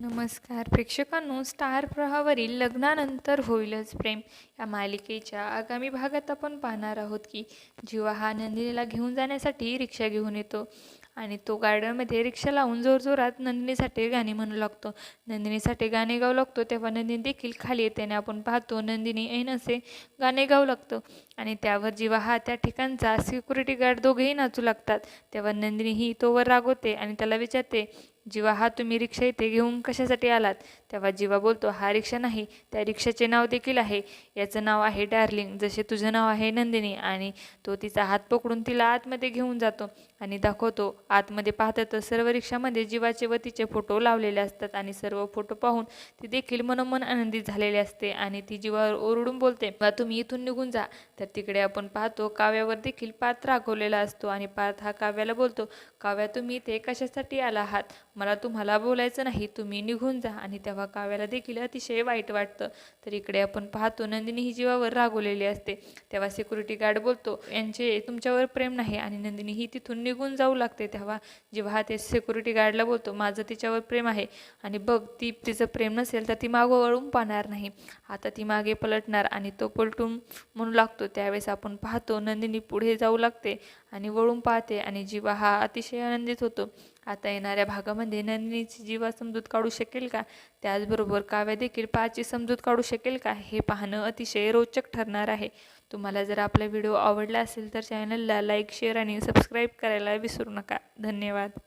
नमस्कार प्रेक्षकांनो, स्टार प्रवाहावरील लग्नानंतर होईलच प्रेम या मालिकेच्या आगामी भागात आपण पाहणार आहोत की जीवा हा नंदिनीला घेऊन जाण्यासाठी रिक्षा घेऊन येतो आणि तो गार्डनमध्ये रिक्षा लावून जोरजोरात नंदिनीसाठी गाणी म्हणू लागतो. नंदिनीसाठी गाणे गाऊ लागतो तेव्हा नंदिनी देखील खाली येते आणि आपण पाहतो नंदिनी ऐन असे गाणे गाऊ लागतो आणि त्यावर जीवा हा त्या ठिकाणचा सिक्युरिटी गार्ड दोघेही नाचू लागतात. तेव्हा नंदिनी ही तोवर रागवते आणि त्याला विचारते, जीवा हा तुम्ही रिक्षा इथे घेऊन कशासाठी आलात? तेव्हा जीवा बोलतो, हा रिक्षा नाही, त्या रिक्षाचे नाव देखील आहे. याचं नाव आहे डार्लिंग, जसे तुझं नाव आहे नंदिनी. आणि तो तिचा हात पकडून तिला आतमध्ये घेऊन जातो आणि दाखवतो. आतमध्ये पाहतं तर सर्व रिक्षामध्ये जीवाचे व तिचे फोटो लावलेले असतात आणि सर्व फोटो पाहून ती देखील मनोमन आनंदित झालेली असते आणि ती जीवावर ओरडून बोलते, वा तुम्ही इथून निघून जा. तर तिकडे आपण पाहतो काव्यावर देखील पात्र रागवलेला असतो आणि पार्थ हा काव्याला बोलतो, काव्या तुम्ही इथे कशासाठी आला आहात? मला तुम्हाला बोलायचं नाही, तुम्ही निघून जा. आणि तेव्हा काव्याला देखील अतिशय वाईट वाटतं. तर इकडे आपण पाहतो नंदिनी ही जीवावर रागवलेली असते. तेव्हा सिक्युरिटी गार्ड बोलतो, यांचे तुमच्यावर प्रेम नाही. आणि नंदिनी ही तिथून निघून जाऊ लागते. तेव्हा जेव्हा ते सिक्युरिटी गार्डला बोलतो, माझं तिच्यावर प्रेम आहे आणि बघ ती तिचं प्रेम नसेल तर ती मागं वळून पाहणार नाही. आता ती मागे पलटणार आणि तो पलटून म्हणू लागतो. त्यावेळेस आपण पाहतो नंदिनी पुढे जाऊ लागते आणि वळून पाहते आणि जीवा हा अतिशय आनंदित होतो. आता येणाऱ्या भागामध्ये नंदिनीची जीवा समजूत काढू शकेल का? त्याचबरोबर काव्या देखील पाची समजूत काढू शकेल का? हे पाहणं अतिशय रोचक ठरणार आहे. तुम्हाला जर आपला व्हिडिओ आवडला असेल तर चॅनलला लाईक, शेअर आणि सबस्क्राईब करायला विसरू नका. धन्यवाद.